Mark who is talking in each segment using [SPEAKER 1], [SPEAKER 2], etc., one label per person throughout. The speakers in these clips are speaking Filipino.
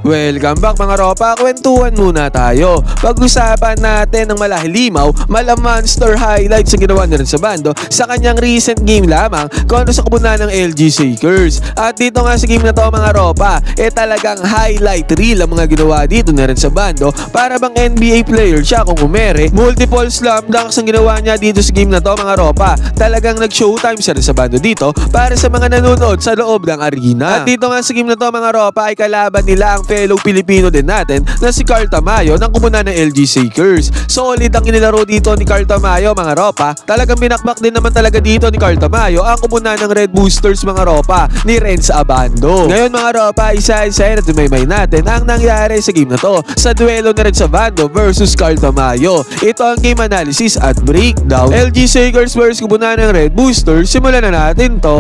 [SPEAKER 1] Welcome back mga ropa, kwentuhan muna tayo. Pag-usapan natin ng malahilimaw, monster highlights ang ginawa na rin sa bando sa kanyang recent game lamang kontra sa kupunan ng LG Shakers. At dito nga sa game na to mga ropa, talagang highlight reel ang mga ginawa dito na rin sa bando. Para bang NBA player siya kung umere. Multiple slam dunks ang ginawa niya dito sa game na to mga ropa. Talagang nag-showtime siya rin sa bando dito para sa mga nanonood sa loob ng arena. At dito nga sa game na to mga ropa ay kalaban nila ang fellow Pilipino din natin na si Carl Tamayo ng kumunan ng LG Shakers. Solid ang inilaro dito ni Carl Tamayo mga ropa. Talagang binakbak din naman talaga dito ni Carl Tamayo ang kumunan ng Red Boosters mga ropa ni Renz Abando. Ngayon mga ropa, isa-isa at may natin ang nangyari sa game na to sa duelo na Renz Abando versus Carl Tamayo. Ito ang game analysis at breakdown. LG Shakers versus kumunan ng Red Boosters. Simulan na natin to.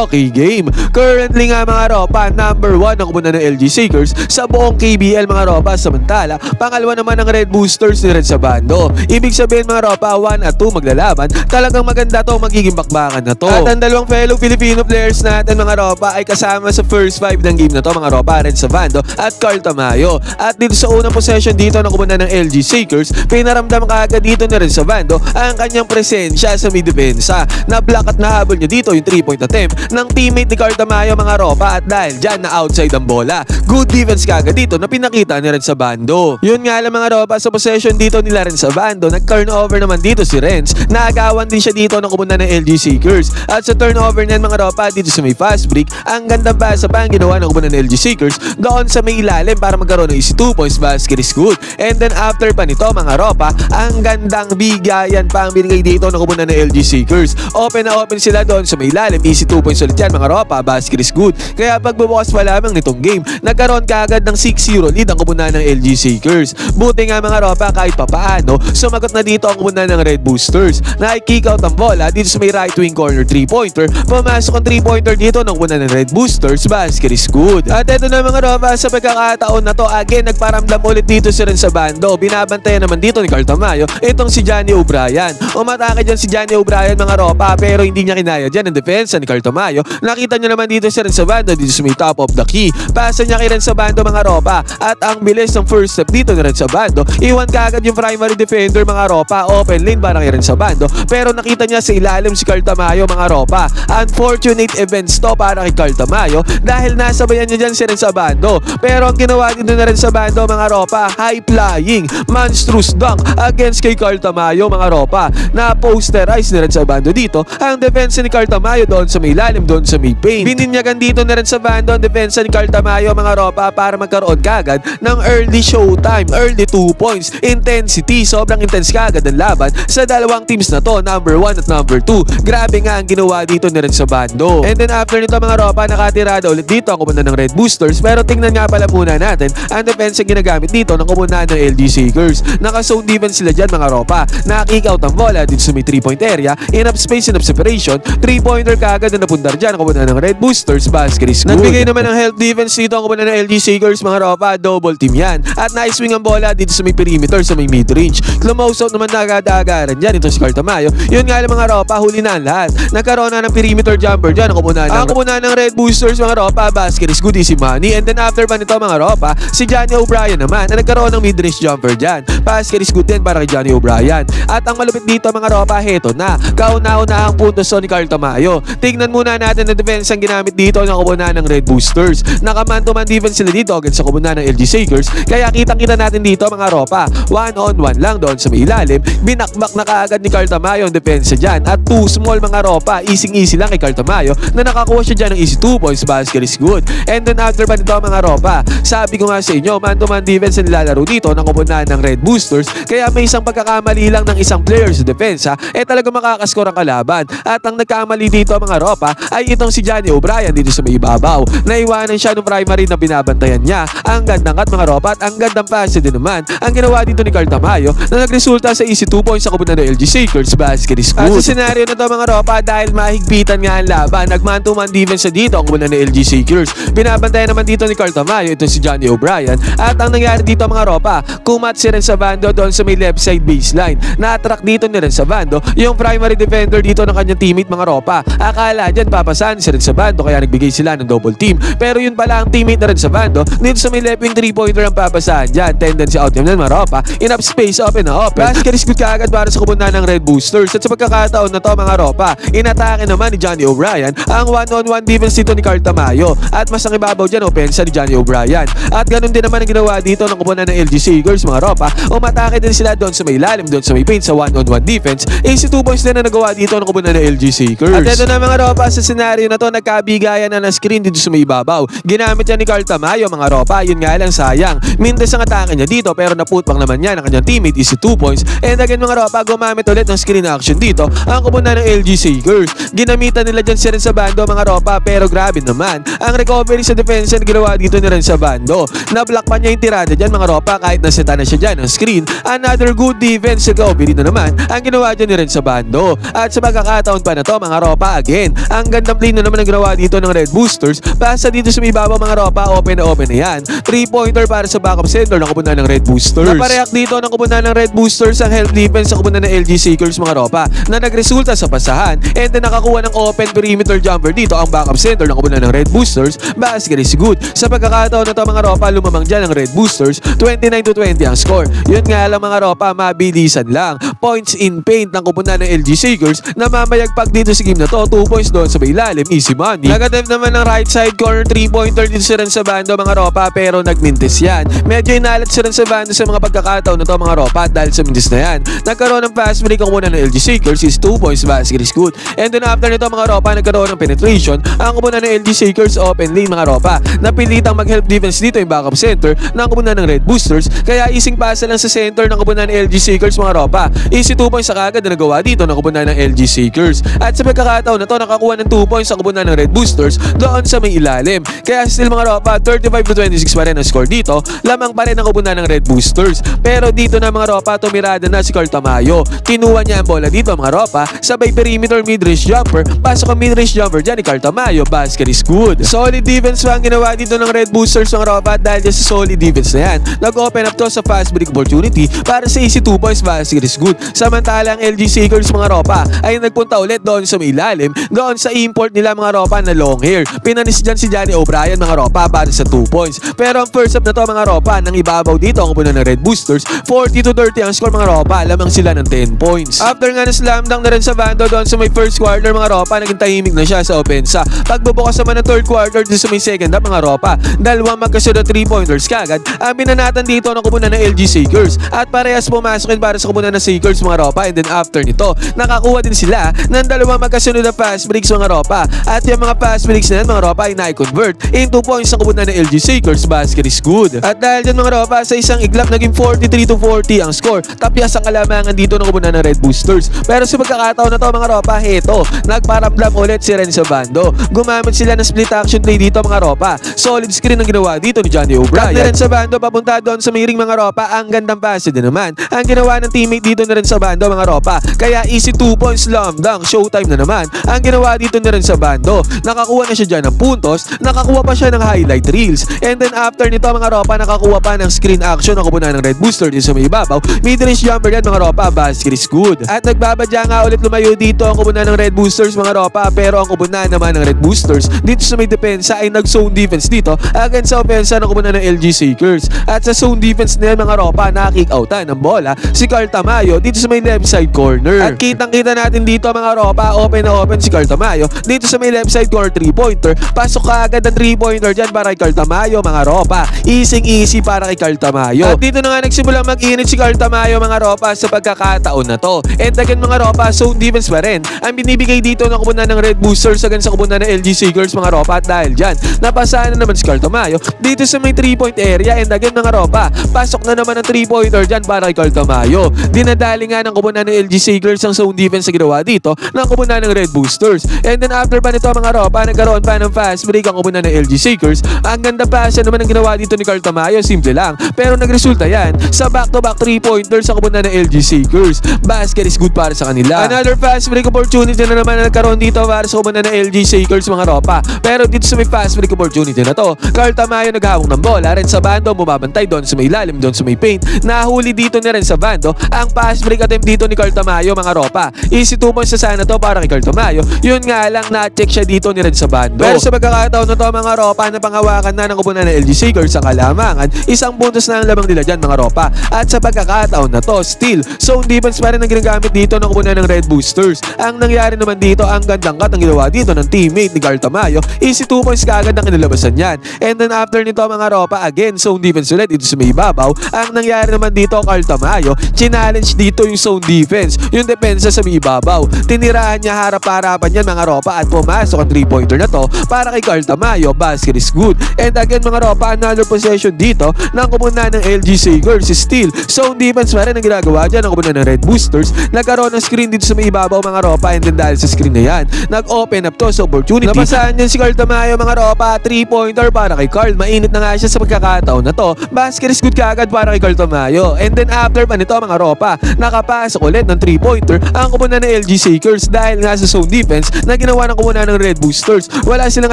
[SPEAKER 1] Okay game. Currently nga mga ropa, number 1 ang kumunan ng LG Shakers sa buong KBL mga ropa, samantala pangalawa naman ang Red Boosters ni Renz Abando. Ibig sabihin mga ropa, 1 at 2 maglalaban. Talagang maganda to, magiging bakbakan na to. At ang dalawang fellow Filipino players natin mga ropa ay kasama sa first 5 ng game na to mga ropa, Renz Abando at Carl Tamayo. At dito sa unang possession dito ng kumunan ng LG Shakers, pinaramdam kaagad dito ni Renz Abando ang kanyang presensya sa may depensa. Na-block at nahabol niya dito yung 3-point attempt ng teammate ni Carl Tamayo mga ropa, at dahil dyan na outside ang bola. Good defense kaagad dito na pinakita ni Renz Abando. Yun nga lang mga ropa, sa possession dito nila Renz Abando, nag-turnover naman dito si Renz. Naagawan din siya dito ng kumunan ng LG Shakers. At sa turnover niyan mga ropa, dito sa may fast break, ang gandang basa pa ang ginawa ng kumunan ng LG Shakers doon sa may ilalim para magkaroon ng easy 2 points basket is good. And then after pa nito mga ropa, ang gandang bigayan pa ang binigay dito ng kumunan ng LG Shakers. Open na open sila doon sa may ilalim, easy 2 points ulit yan mga ropa, basket is good. Kaya pagbubukas pa lamang nitong game, nagkaroon kaagad ng 6-0 lead ang kumunan ng LG Shakers. Buti nga mga ropa, kahit papaano sumagot na dito ang kumunan ng Red Boosters. Na-kick out ang bola dito sa may right wing corner 3-pointer. Pumasok ang 3-pointer dito ng kumunan ng Red Boosters, basket is good. At ito na mga ropa, sa pagkakataon na to, again nagparamdam ulit dito si Renz Abando. Binabantayan naman dito ni Carl Tamayo itong si Johnny O'Brien. Umatake dyan si Johnny O'Brien mga ropa, pero hindi niya kinaya dyan ang depensa ni Carl Tamayo. Nakita niyo naman dito si Renz Abando dito sa may top of the key. Pasa niya kay Renz Abando mga ropa, at ang bilis ng first step dito ni Renz Abando, iwan kaagad yung primary defender mga ropa, open lane para kay Renz Abando, pero nakita niya sa ilalim si Carl Tamayo mga ropa. Unfortunate events to para kay Carl Tamayo dahil nasabayan niya dyan si Renz Abando. Pero ang ginawa dito na Renz Abando mga ropa, high flying monstrous dunk against kay Carl Tamayo mga ropa. Na-posterize ni Renz Abando dito ang defense ni Carl Tamayo doon sa may ilalim, doon sa may paint. Bininyagan dito na Renz Abando ang defense ni Carl Tamayo mga ropa para magkaroon kagad ng early showtime, early 2 points, intensity. Sobrang intense kagad ang laban sa dalawang teams na to, number 1 at number 2. Grabe nga ang ginawa dito ni Renz Abando. And then after nito mga ropa, nakatirada ulit dito ang kumunan ng Red Boosters, pero tingnan nga pala muna natin ang defense ang ginagamit dito ng kumunan ng LG Shakers. Naka-zone defense sila dyan mga ropa. Naka-kick out ang bola dito sa may 3-point area, enough space, enough separation, 3-pointer kagad na napundar dyan ang kumunan ng Red Boosters, basket is good. Nagbigay naman ng help defense dito ang kumunan ng LG Shakers mga ropa, double team yan. At nice swing ang bola dito sa may perimeter, sa may mid-range. Close out naman nagagagaran dyan ito si Carl Tamayo. Yun nga lang mga ropa, huli na ang lahat. Nagkaroon na ng perimeter jumper dyan ang kumunan ng Red Boosters mga ropa, basket is good, easy money. And then after pa nito mga ropa, si Johnny O'Brien naman na nagkaroon ng mid-range jumper dyan, basket is good din para kay Johnny O'Brien. At ang malupit dito mga ropa, heto na, kauna-una ang puntos ni Carl Tamayo. Tignan muna natin ang defense ang ginamit dito ng kumunan ng Red Boosters. Nakaman-to-man defense sila dito against sa kumunan ng LG Shakers, kaya kitang-kita natin dito mga ropa, 1-on-1 lang doon sa may ilalim. Binakbak na kaagad ni Carl Tamayo ang depensa dyan, at 2 small mga ropa, easy lang kay Carl Tamayo na nakakuha siya dyan ng easy 2 points, basket is good. And then after pa nito mga ropa, sabi ko nga sa inyo, man-to-man defense na nilalaro dito ng kumunan ng Red Boosters, kaya may isang pagkakamali lang ng isang player sa depensa, talaga makakaskor ang kalaban. At ang nagkamali dito mga ropa ay itong si Johnny O'Brien dito sa may ibabaw. Naiwanan siya ng primary na binabantayan niya. Ang gandang cut mga ropa, at ang gandang pass din naman ang ginawa dito ni Carl Tamayo na nagresulta sa easy 2 points sa kumunan ng LG Shakers, basket is good. At sa senaryo na to mga ropa, dahil mahigpitan nga ang laban, nagman-to-man defense na dito ang kumunan ng LG Shakers. Binabantayan naman dito ni Carl Tamayo ito si Johnny O'Brien, at ang nangyari dito mga ropa, kumat si Renz Abando doon sa may left side baseline. Na-attract dito ni Renz Abando yung primary defender dito ng kanyang teammate mga ropa. Akala dyan papasahan si Renz Abando, kaya nagbigay sila ng double team, pero yun pala ang teammate na Renz Abando dito sa may left wing 3-pointer ang papasahan dyan. Tendency out yan mga ropa. Enough space, open na open. Basket is good kaagad para sa kubunan ng Red Boosters. At sa pagkakataon na to mga ropa, inatake naman ni Johnny O'Brien ang one-on-one defense dito ni Carl Tamayo. At mas ang ibabaw dyan, opensa ni Johnny O'Brien. At ganun din naman ang ginawa dito ng kubunan ng LGC Eagles mga ropa. Umatake din sila doon sa may ilalim, doon sa may paint sa one-on-one defense. Easy 2 points din na nagawa dito ng kubunan ng LGC Eagles. At ito na mga ropa, sa scenario na to, nagkabigayan na ng screen dito sa may ibabaw. Ginamit yan ni Carl Tamayo mga ropa. Yun nga lang sayang. Mindes ang atake niya dito pero naputbang naman niya ng kanyang teammate. Easy 2 points. And again mga ropa, gumamit ulit ng screen action dito ang kubunan ng LGC Eagles. Ginamitan nila dyan si Renzo Bando mga ropa, pero grabe naman ang recovery sa defense na ginawa dito ni Renzo Bando. Na-block pa niya yung tirada dyan mga ropa kahit naseta na siya dyan ng screen. Another good defense recovery na naman ang ginawa dyan ni Renzo Bando. At sa pagkakataon pa na to mga ropa, again, ang gandang play na naman ang ginawa dito ng Red Boosters. Basta dito sa may baba mga ropa, open na yan. 3-pointer para sa backup center ng kubunan ng Red Boosters. Napareact dito ng kubunan ng Red Boosters ang help defense sa kubunan ng LGC Eagles mga ropa na nagresulta sa pasahan and then nakakuha ng open perimeter jumper dito ang backup center ng kubunan ng Red Boosters. Basket is good. Sa pagkakataon na to mga ropa, lumamang dyan ang Red Boosters. 29-20 ang score. Yun nga lang mga ropa, mabilisan lang. Points in paint ng kubunan ng LGC Eagles na mamayagpag dito sa game na to. 2 points doon sa may ilalim, easy money. Negative naman ng right side corner 3-pointer dito si Renzo Bando mga ropa, pero nagmintis yan. Medyo inalat si Renzo Bando sa mga pagkakataon na to mga ropa dahil sa mintis na yan. Nagkaroon ng fast break ang kubunan ng LGC Eagles is 2 points, basket is good. And then after nito mga ropa, nagkaroon ng penetration ang kubunan ng LGC Eagles open lane mga ropa. Napilitang mag-help defense dito yung backup center ng kubunan ng Red Boosters, kaya ising pasa lang sa center ng kubunan ng LGC Eagles mga ropa. Easy 2 points sa kagad na nagawa dito ng kubunan ng LGC Eagles. At sa pagkakataon na to, nakakuha ng 2 points sa kubunan ng Red Boosters doon sa may ilalim. Kaya still mga ropa, 35-26 pa rin ang score dito. Lamang pa rin ang kubunan ng Red Boosters. Pero dito na mga ropa, tumirada na si Carl Tamayo. Kinuha niya ang bola dito mga ropa, sabay perimeter mid-range jumper. Pasok ang mid-range jumper dyan ni Carl Tamayo. Basket is good. Solid defense pa ang ginawa dito ng Red Boosters mga ropa, dahil sa solid defense na yan. Nag-open up to sa fast break opportunity para sa easy 2 points. Basket is good. Samantala ang LGC Eagles mga ropa ay nagpunta ulit doon sa may ilalim, doon sa import nila mga ropa na long hair. Pinanis dyan si Johnny O'Brien mga ropa para sa 2 points. Pero ang first up na to mga ropa, nang ibabaw dito ang kubunan ng Red Boosters. 40-30 ang score mga ropa, lamang sila ng 10 points. After nga na slam dunk na rin sa Bando doon sa may first quarter mga ropa, naging tahimik na siya sa opensa. Pagbubukas naman ng third quarter dito sa may second up mga ropa, dalawang magkasunod 3-pointers kagad ang binanatan dito ng kubunan ng LGC Eagles at parehas pumasukin para sa kubunan ng Seekers mga ropa. And then after nito, nakakuha din sila ng dalawang magkasunod na fast breaks mga ropa, at yung mga fast breaks na yan mga ropa ay na-convert into points ng kubunan ng LGC Eagles. Basket is good. At dahil dyan mga ropa, sa isang iglap naging 43-40 ang score. Tapyas ang kalamangan dito ng kubunan ng Red Boosters. Pero sa pagkakataon na to mga ropa, heto, nagparamdam ulit si Renzo Bando. Gumamit sila ng split action play dito mga ropa. Solid screen ang ginawa dito ni Johnny O'Brien. At Renzo Bando papunta doon sa may ring mga ropa, ang gandang pass din naman ang ginawa ng teammate dito ni Renzo Bando mga ropa. Kaya easy 2 points slam dunk, showtime na naman ang ginawa dito ni Renzo Bando. Nakakuha na siya dyan ng puntos, nakakuha pa siya ng highlight reels, and then after nito mga ropa, nakakuha pa ng screen action ang kubunan ng Red Booster dito sa may ibabaw. Mid-range jumper yan mga ropa, basket is good. At nagbabadya nga ulit lumayo dito ang kubunan ng Red Boosters mga ropa, pero ang kubunan naman ng Red Boosters dito sa may depensa ay nag-zone defense dito against sa opensa ng kubunan ng LG Seekers. At sa zone defense na yan mga ropa, na-kick outan ng bola si Carl Tamayo dito sa may left side corner. At kitang-kita natin dito mga ropa, open na open si Carl Tamayo dito sa may left side corner 3-pointer. Pasok ka agad ng 3-pointer dyan para kay Carl Tamayo mga ropa. Easy para kay Carl Tamayo. At dito na nga nagsimulang mag-init si Carl Tamayo mga ropa sa pagkakataon na to. And again mga ropa, zone defense pa rin ang binibigay dito ng kubunan ng Red Boosters against sa kubunan ng LG Seekers mga ropa. At dahil dyan, napasahan na naman si Carl Tamayo dito sa may 3-point area. And again mga ropa, pasok na naman ng 3-pointer dyan para kay Carl Tamayo. Dinadali nga ng kubunan ng LG Seekers ang zone defense na ginawa dito ng kubunan ng Red Boosters. And then after pa nito mga ropa, nagkaroon pa ng fast break ang kubunan ng LG Seekers. Ang ganda pa siya naman ang ginawa dito ni Carl Tamayo, simple lang, pero nagresulta yan sa back-to-back 3-pointer sa kubunan ng LG Seekers. Basket is good para sa kanila. Another fast break opportunity na naman na nagkaroon dito para sa kubunan ng LG Seekers mga ropa. Pero dito sa may fast break opportunity na to, Carl Tamayo naghawak ng bola, rin sa Bando bumabantay doon sa may ilalim, doon sa may paint. Nahuli dito ni rin sa Bando ang pass break attempt dito ni Carl Tamayo mga ropa. Easy 2 points na sana to para kay Carl Tamayo. Yun nga lang na-check siya dito ni Red Sabando. Pero sa pagkakataon na to mga ropa na panghawakan na ng kupunan ng LG Seekers sa kalamangan, isang puntos na ang lamang nila dyan mga ropa. At sa pagkakataon na to, still, zone defense pa rin ang ginagamit dito ng kupunan ng Red Boosters. Ang nangyari naman dito, ang gandang cut ang ginawa dito ng teammate ni Carl Tamayo. Easy 2 points kaagad ang kinilabasan yan. And then after nito mga ropa, again, zone defense ulit dito sa may ibabaw. Ang nangyari naman dito, Carl Tamayo, challenge dito yung zone defense, yung depensa sa may ibabaw. Tinirahan niya harap-harapan yan mga ropa at pumasok ang 3-pointer na to para kay Carl Tamayo. Basket is good. And again mga ropa, another possession dito ng kumunan ng LG Seekers. Still, zone defense pa rin ang ginagawa dyan ng kumunan ng Red Boosters. Nagkaroon ng screen dito sa may ibabaw mga ropa, and then dahil sa screen na yan, nag-open up to sa opportunity. Nabasahan yan si Carl Tamayo mga ropa, 3-pointer para kay Carl. Mainit na nga siya sa pagkakataon na to. Basket is good kaagad para kay Carl Tamayo. And then after pa nito mga ropa, nakapasok ulit ng 3-pointer ang kumunan ng LG Seekers dahil nga sa zone defense na ginawa ng kumunan ng Red Boosters. Wala silang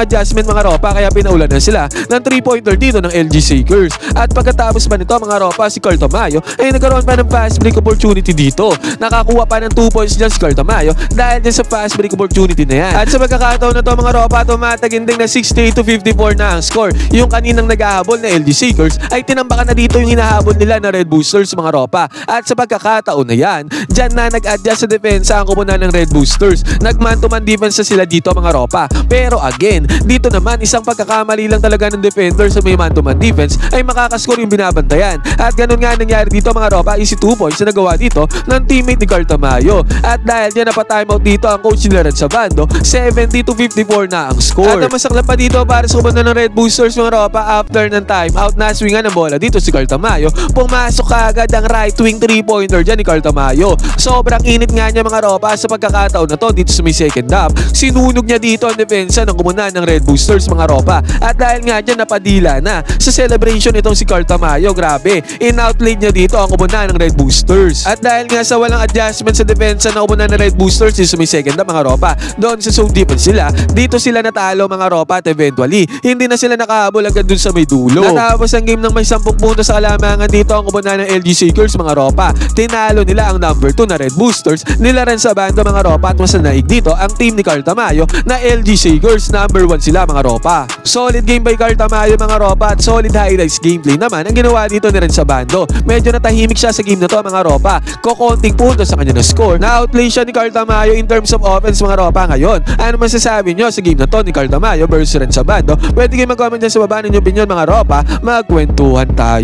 [SPEAKER 1] adjustment mga ropa, kaya pinaulan na sila ng 3-pointer dito ng LG Seekers. At pagkatapos pa nito mga ropa, si Carl Tamayo ay nagkaroon pa ng fast break opportunity dito. Nakakuha pa ng 2 points dyan si Carl Tamayo dahil din sa fast break opportunity na yan. At sa pagkakataon na to mga ropa, tumataginding na 68-54 na ang score. Yung kaninang naghahabol na LG Seekers ay tinambakan na dito yung hinahabol nila na Red Boosters mga ropa. At sa pagkakataon na yan, dyan na nag-adjust sa depensa ang kumunan ng Red Boosters. Nag-man-to-man defense na sila dito mga ropa. Pero again, dito naman isang pagkakamali lang talaga ng defender sa may man-to-man defense ay makakascore yung binabantayan. At ganun nga nangyari dito mga ropa, easy 2 points na nagawa dito ng teammate ni Carl Tamayo. At dahil dyan napa-timeout dito ang coach ni Red Sabando, 70-54 na ang score. At ang masaklap pa dito para sa kumunan ng Red Boosters mga ropa, after ng timeout, na-swingan ng bola dito si Carl Tamayo. Pumasok kaagad ang right wing 3-pointer dyan ni Carl Tamayo. Sobrang init nga niya mga ropa sa pagkakataon na to dito sa may second half. Sinunog niya dito ang depensa ng kumunan ng Red Boosters mga ropa. At dahil nga dyan napadila na sa celebration itong si Carl Tamayo, grabe, in-outplayed niya dito ang kumunan ng Red Boosters. At dahil nga sa walang adjustment sa depensa ng kumunan ng Red Boosters dito sa may second half mga ropa, doon sa zone defense sila, dito sila natalo mga ropa at eventually, hindi na sila nakahabol agad dun sa may dulo. Natapos ang game ng may 10 puntos sa kalamangan dito ang kumunan ng LG Seekers mga ropa. Tinalo nila ang number 2 na Red Boosters, nila rin sa banda mga ropa, at mas naig dito ang team ni Carl Tamayo na LG Seekers, number 1 sila mga ropa. Solid game by Carl Tamayo mga ropa at solid highlights gameplay naman ang ginawa dito ni rin sa bando. Medyo natahimik siya sa game na to mga ropa. Kokonting puntos sa kanya na score. Na-outplay siya ni Carl Tamayo in terms of offense mga ropa ngayon. Ano masasabi nyo sa game na to ni Carl Tamayo versus rin sa bando? Pwede kayo mag-comment dyan sa baba ng inyong opinion mga ropa. Magkwentuhan tayo.